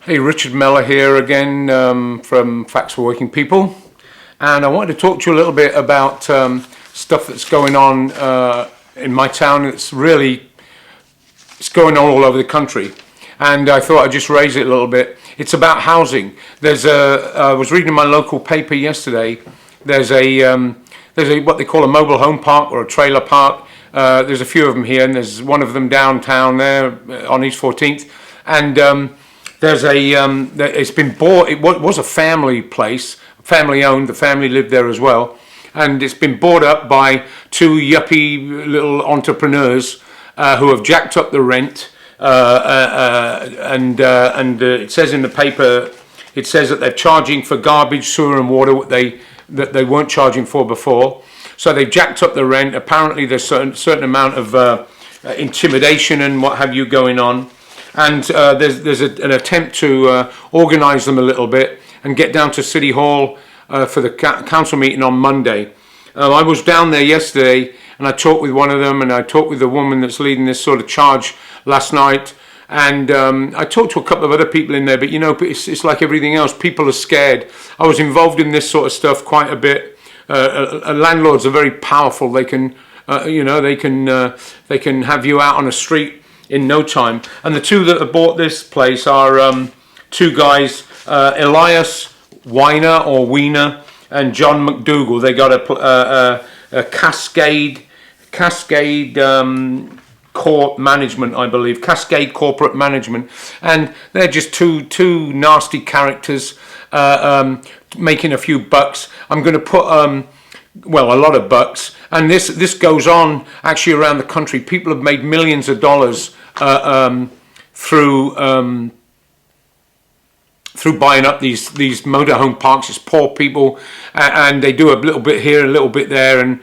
Hey, Richard Mellor here again from Facts for Working People, and I wanted to talk to you a little bit about stuff that's going on in my town. It's going on all over the country, and I thought I'd just raise it a little bit. It's about housing. I was reading my local paper yesterday. There's a what they call a mobile home park or a trailer park. There's a few of them here, and there's one of them downtown there on East 14th, and it's been bought. It was a family place, family owned. The family lived there as well, and it's been bought up by two yuppie little entrepreneurs who have jacked up the rent. And it says in the paper, it says that they're charging for garbage, sewer, and water that they weren't charging for before. So they've jacked up the rent. Apparently, there's certain amount of intimidation and what have you going on. And there's an attempt to organise them a little bit and get down to City Hall for the council meeting on Monday. I was down there yesterday and I talked with one of them, and I talked with the woman that's leading this sort of charge last night. And I talked to a couple of other people in there, but it's like everything else. People are scared. I was involved in this sort of stuff quite a bit. Landlords are very powerful. They can, they can have you out on a street in no time. And the two that have bought this place are two guys, Elias Weiner and John McDougall. They got a Cascade Corp Management, I believe, Cascade Corporate Management, and they're just two nasty characters making a few bucks. I'm going to put a lot of bucks, and this goes on actually around the country. People have made millions of dollars through buying up these motorhome parks. It's poor people, and they do a little bit here, a little bit there, and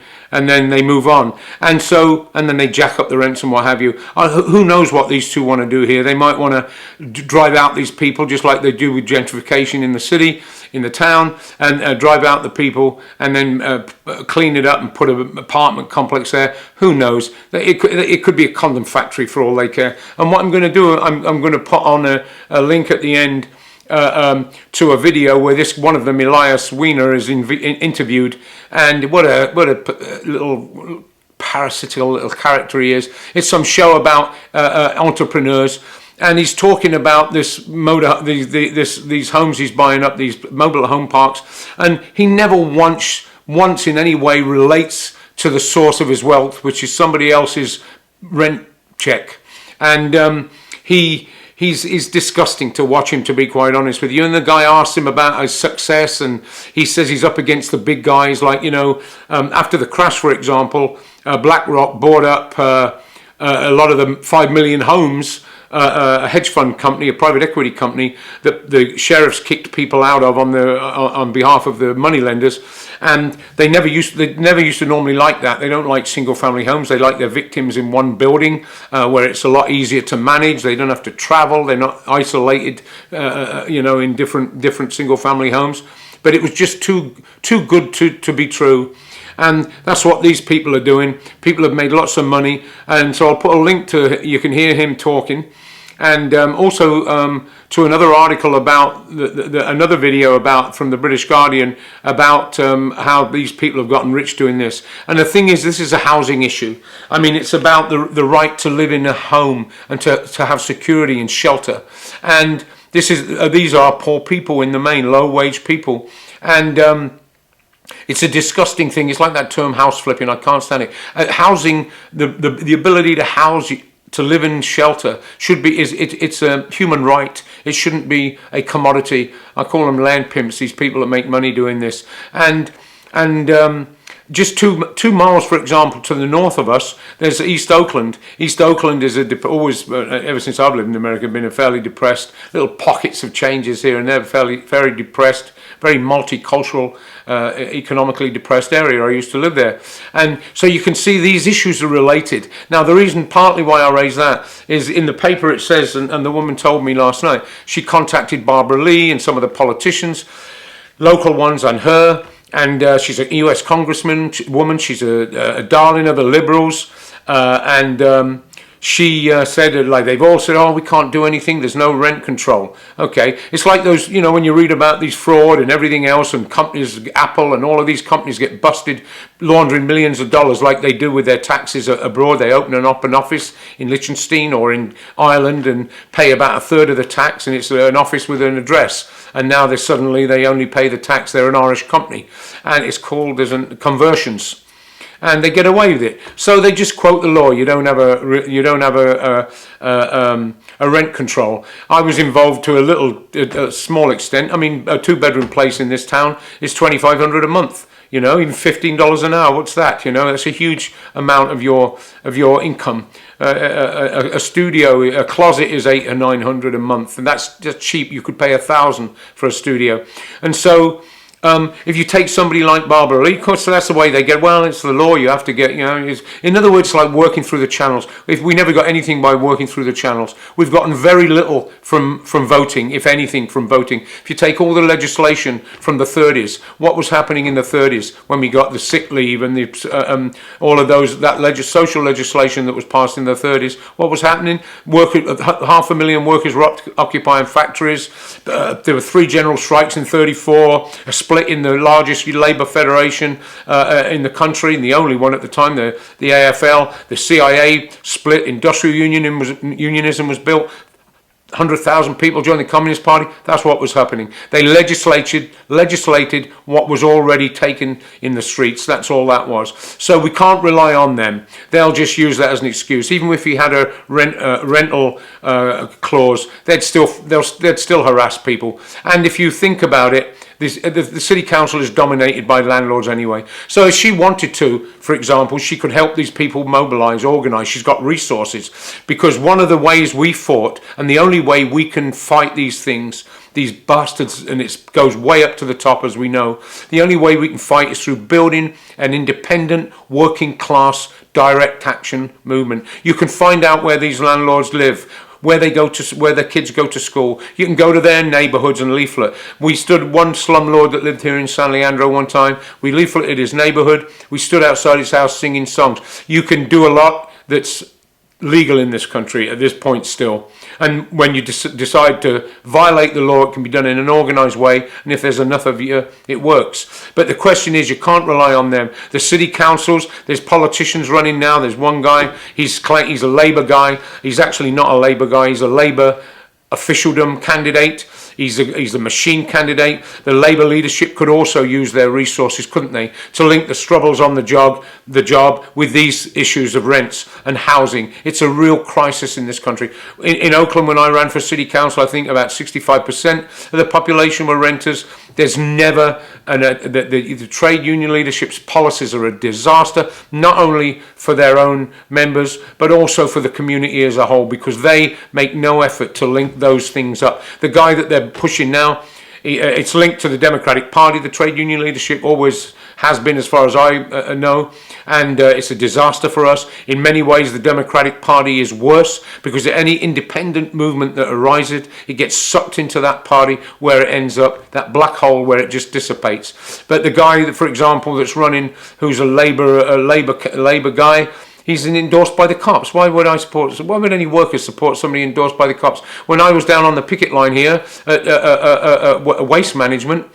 then they move on. And then they jack up the rents and what have you. Who knows what these two want to do here? They might want to drive out these people just like they do with gentrification in the city, in the town, and drive out the people and then clean it up and put an apartment complex there. Who knows? It could be a condom factory for all they care. And what I'm going to do, I'm going to put on a link at the end to a video where one of them, Elias Weiner, is interviewed, and what a little parasitical little character he is. It's some show about entrepreneurs, and he's talking about these homes he's buying up, these mobile home parks, and he never once in any way relates to the source of his wealth, which is somebody else's rent check, and He's disgusting to watch him, to be quite honest with you. And the guy asked him about his success, and he says he's up against the big guys. Like, after the crash, for example, BlackRock bought up a lot of the 5 million homes, a hedge fund company, a private equity company that the sheriffs kicked people out of on behalf of the moneylenders. And they never used to normally like that. They don't like single family homes. They like their victims in one building where it's a lot easier to manage. They don't have to travel. They're not isolated, in different single family homes. But it was just too good to be true. And that's what these people are doing. People have made lots of money. And so I'll put a link to, you can hear him talking. And also to another article about another video from the British Guardian about how these people have gotten rich doing this. And the thing is, this is a housing issue. I mean, it's about the right to live in a home and to have security and shelter. And these are poor people in the main, low-wage people. And it's a disgusting thing. It's like that term house flipping. I can't stand it. Housing, the ability to house you, to live in shelter, it's a human right. It shouldn't be a commodity. I call them land pimps, these people that make money doing this. And just 2 miles, for example, to the north of us, there's East Oakland. East Oakland is always, ever since I've lived in America, been a fairly depressed, little pockets of changes here and there, very depressed, very multicultural, economically depressed area. I used to live there. And so you can see these issues are related. Now, the reason partly why I raise that is in the paper it says, and the woman told me last night, she contacted Barbara Lee and some of the politicians, local ones, and her, and she's a US congressman woman. She's a darling of the Liberals, and she said, like, they've all said, oh, we can't do anything, there's no rent control. Okay, it's like those, you know, when you read about these fraud and everything else, and companies, Apple and all of these companies get busted laundering millions of dollars like they do with their taxes abroad. They open an office in Liechtenstein or in Ireland and pay about a third of the tax, and it's an office with an address. And now they only pay the tax. They're an Irish company, and it's called, there's conversions, and they get away with it. So they just quote the law. You don't have a rent control. I was involved to a small extent. I mean, a 2-bedroom place in this town is $2,500 a month. You know, even $15 an hour. What's that? You know, that's a huge amount of your income. A studio, a closet is $800 or $900 a month, and that's just cheap. You could pay $1,000 for a studio, and so. If you take somebody like Barbara Lee, of course, that's the way they get. Well, it's the law. You have to get, you know. In other words, it's like working through the channels. If we never got anything by working through the channels, we've gotten very little from voting, if anything, from voting. If you take all the legislation from the 30s, what was happening in the 30s when we got the sick leave and the all of those social legislation that was passed in the 30s? What was happening? 500,000 workers were occupying factories. There were 3 general strikes in 34. A split in the largest labour federation in the country, and the only one at the time, the AFL. The CIA split. Industrial unionism was built. 100,000 people joined the Communist Party. That's what was happening. They legislated what was already taken in the streets. That's all that was. So we can't rely on them. They'll just use that as an excuse. Even if you had a rental clause, they'd still harass people. And if you think about it, the city council is dominated by landlords anyway. So if she wanted to, for example, she could help these people mobilise, organise. She's got resources. Because one of the ways we fought, and the only way we can fight these things, these bastards, and it goes way up to the top, as we know, the only way we can fight is through building an independent, working class, direct action movement. You can find out where these landlords live, where their kids go to school. You can go to their neighbourhoods and leaflet. We stood one slumlord that lived here in San Leandro one time. We leafleted his neighbourhood. We stood outside his house singing songs. You can do a lot that's legal in this country at this point still. And when you decide to violate the law, it can be done in an organised way, and if there's enough of you, it works. But the question is, you can't rely on them. The city councils, there's politicians running now. There's one guy, he's a Labour guy. He's actually not a Labour guy, he's a Labour officialdom candidate. He's a machine candidate. The Labour leadership could also use their resources, couldn't they, to link the struggles on the job with these issues of rents and housing. It's a real crisis in this country. In Oakland, when I ran for city council, I think about 65% of the population were renters. There's never, the trade union leadership's policies are a disaster, not only for their own members, but also for the community as a whole, because they make no effort to link those things up. The guy that they're pushing now, it's linked to the Democratic Party. The trade union leadership always has been, as far as I know, and it's a disaster for us. In many ways, the Democratic Party is worse, because any independent movement that arises, it gets sucked into that party, where it ends up, that black hole where it just dissipates. But the guy, for example, that's running, who's a Labour guy, he's endorsed by the cops. Why would any workers support somebody endorsed by the cops? When I was down on the picket line here at Waste Management,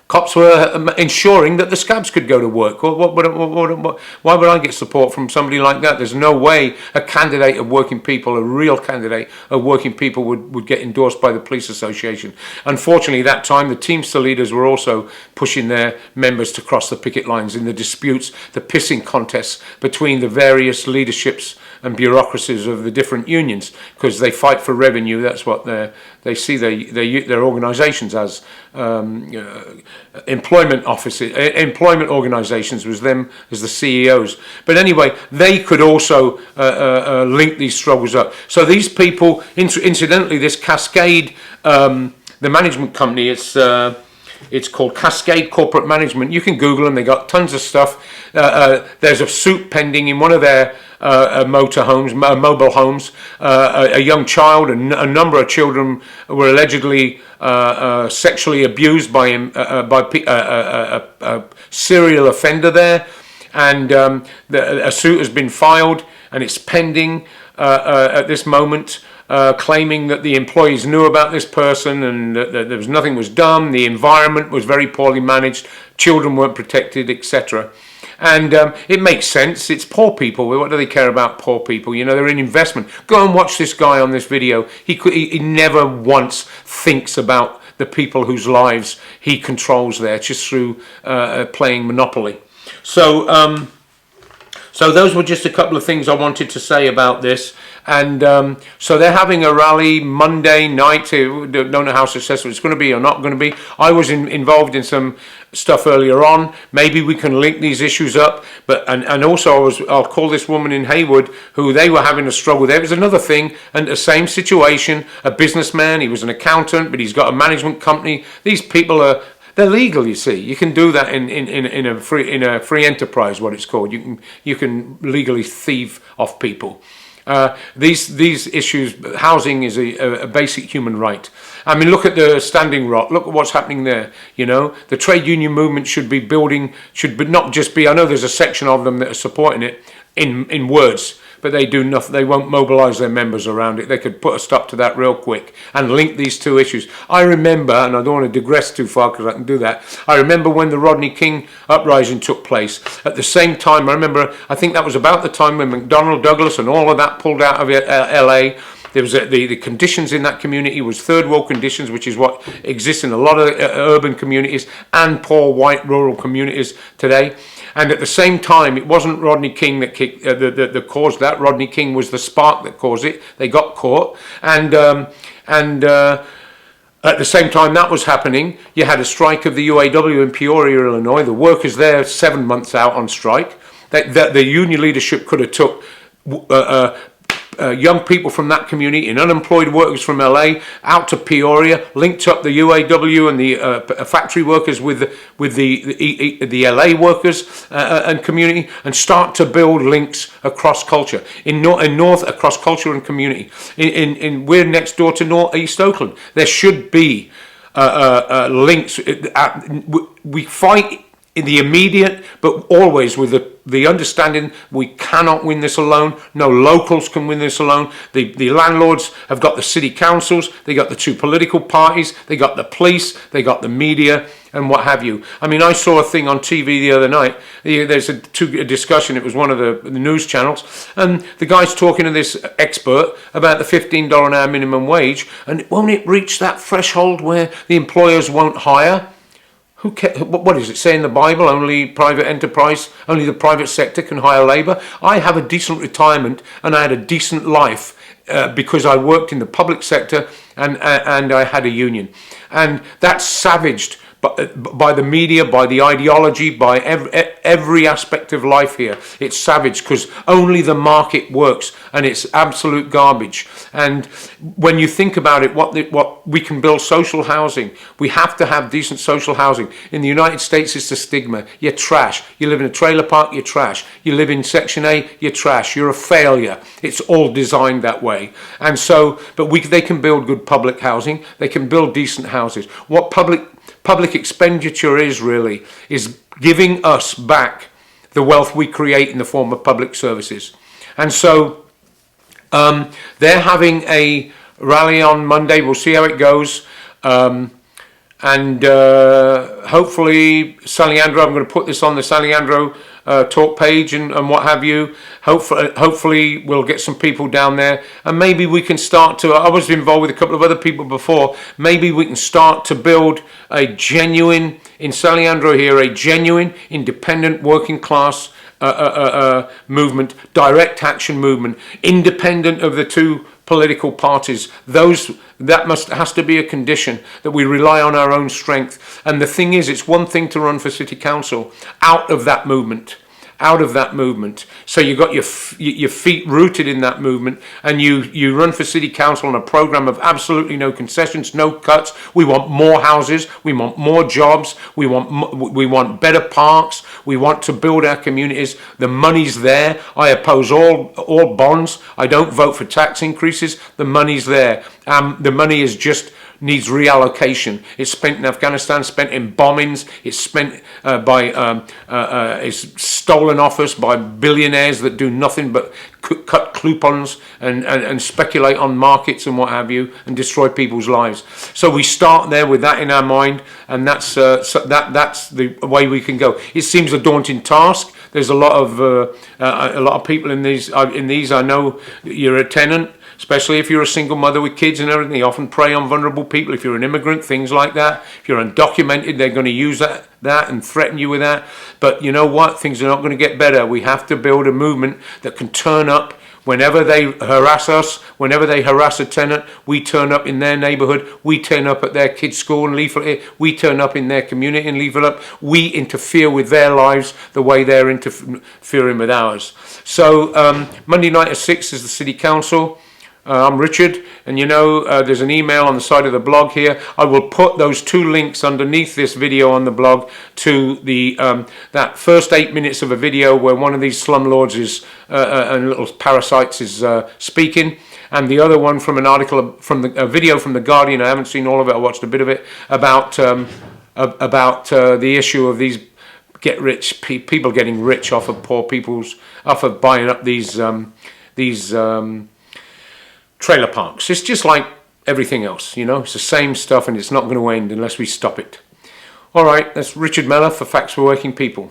cops were ensuring that the scabs could go to work. Why would I get support from somebody like that? There's no way a candidate of working people, a real candidate of working people, would get endorsed by the police association. Unfortunately, that time, the Teamster leaders were also pushing their members to cross the picket lines in the disputes, the pissing contests between the various leaderships and bureaucracies of the different unions, because they fight for revenue. That's what they see their organisations as. Employment organisations was them as the CEOs. But anyway, they could also link these struggles up. So these people, incidentally, this Cascade, the management company, it's called Cascade Corporate Management. You can Google them. They got tons of stuff. There's a suit pending in one of their mobile homes. A young child and a number of children were allegedly sexually abused by a serial offender there. and a suit has been filed and it's pending at this moment, claiming that the employees knew about this person and that there was nothing was done, the environment was very poorly managed, children weren't protected, etc. And it makes sense. It's poor people. What do they care about poor people? You know, they're an investment. Go and watch this guy on this video. He never once thinks about the people whose lives he controls there, just through playing Monopoly. So so those were just a couple of things I wanted to say about this. And so they're having a rally Monday night. Don't know how successful it's going to be or not going to be. I was involved in some stuff earlier on. Maybe we can link these issues up. But and also I'll call this woman in Haywood who they were having a struggle. There was another thing, and the same situation. A businessman. He was an accountant, but he's got a management company. These people are. They're legal, you see. You can do that in a free enterprise, what it's called. You can legally thieve off people. These issues, housing is a basic human right. I mean, look at the Standing Rock. Look at what's happening there. You know, the trade union movement should be not just be. I know there's a section of them that are supporting it in words. But they do nothing. They won't mobilise their members around it. They could put a stop to that real quick and link these two issues. I remember, and I don't want to digress too far because I can do that. I remember when the Rodney King uprising took place. At the same time, I think that was about the time when McDonnell Douglas and all of that pulled out of LA. There was the conditions in that community was third world conditions, which is what exists in a lot of urban communities and poor white rural communities today. And at the same time, it wasn't Rodney King that caused that. Rodney King was the spark that caused it. They got caught, and at the same time that was happening, you had a strike of the UAW in Peoria, Illinois. The workers there 7 months out on strike. The union leadership could have took young people from that community and unemployed workers from LA out to Peoria, linked up the UAW and the factory workers with the LA workers and community, and start to build links across culture in North across culture and community. We're next door to Northeast Oakland. There should be links. We fight in the immediate, but always with the understanding we cannot win this alone. No locals can win this alone. The landlords have got the city councils, they got the two political parties, they got the police, they got the media, and what have you. I mean, I saw a thing on TV the other night. There's a discussion. It was one of the news channels, and the guy's talking to this expert about the $15 an hour minimum wage, and won't it reach that threshold where the employers won't hire? Who cares? What does it say in the Bible? Only private enterprise, only the private sector can hire labour. I have a decent retirement and I had a decent life because I worked in the public sector and I had a union. And that's savaged by the media, by the ideology, by every aspect of life here. It's savage because only the market works, and it's absolute garbage. And when you think about it, what we can build social housing. We have to have decent social housing. In the United States, it's the stigma. You're trash. You live in a trailer park, you're trash. You live in Section A, you're trash. You're a failure. It's all designed that way. And so, but they can build good public housing. They can build decent houses. What public expenditure is giving us back the wealth we create in the form of public services. And so they're having a rally on Monday. We'll see how it goes. And hopefully Saliandro, I'm going to put this on the Saliandro talk page and what have you. Hopefully we'll get some people down there, and maybe we can start to, I was involved with a couple of other people before, maybe we can start to build a genuine, in Saliandro here, a genuine independent working class movement, direct action movement, independent of the two political parties. That has to be a condition, that we rely on our own strength. And the thing is, it's one thing to run for city council out of that movement. So you got your feet rooted in that movement, and you run for city council on a program of absolutely no concessions, no cuts. We want more houses, we want more jobs, we want better parks, we want to build our communities. The money's there. I oppose all bonds. I don't vote for tax increases. The money's there. The money is just needs reallocation. It's spent in Afghanistan, spent in bombings. It's spent it's stolen off us by billionaires that do nothing but cut coupons and speculate on markets and what have you, and destroy people's lives. So we start there with that in our mind, and that's the way we can go. It seems a daunting task. There's a lot of people in these. I know you're a tenant. Especially if you're a single mother with kids and everything, they often prey on vulnerable people. If you're an immigrant, things like that. If you're undocumented, they're going to use that and threaten you with that. But you know what? Things are not going to get better. We have to build a movement that can turn up whenever they harass us, whenever they harass a tenant. We turn up in their neighborhood. We turn up at their kids' school and leaflet it. We turn up in their community and leaflet up. We interfere with their lives the way they're interfering with ours. So Monday night at 6 is the City Council. I'm Richard, and you know there's an email on the side of the blog here. I will put those 2 links underneath this video on the blog to the that first 8 minutes of a video where one of these slumlords is and little parasites is speaking, and the other one from an article from a video from the Guardian. I haven't seen all of it. I watched a bit of it about the issue of these people getting rich off of poor people's off of buying up these trailer parks. It's just like everything else, you know. It's the same stuff, and it's not going to end unless we stop it. All right, that's Richard Mellor for Facts for Working People.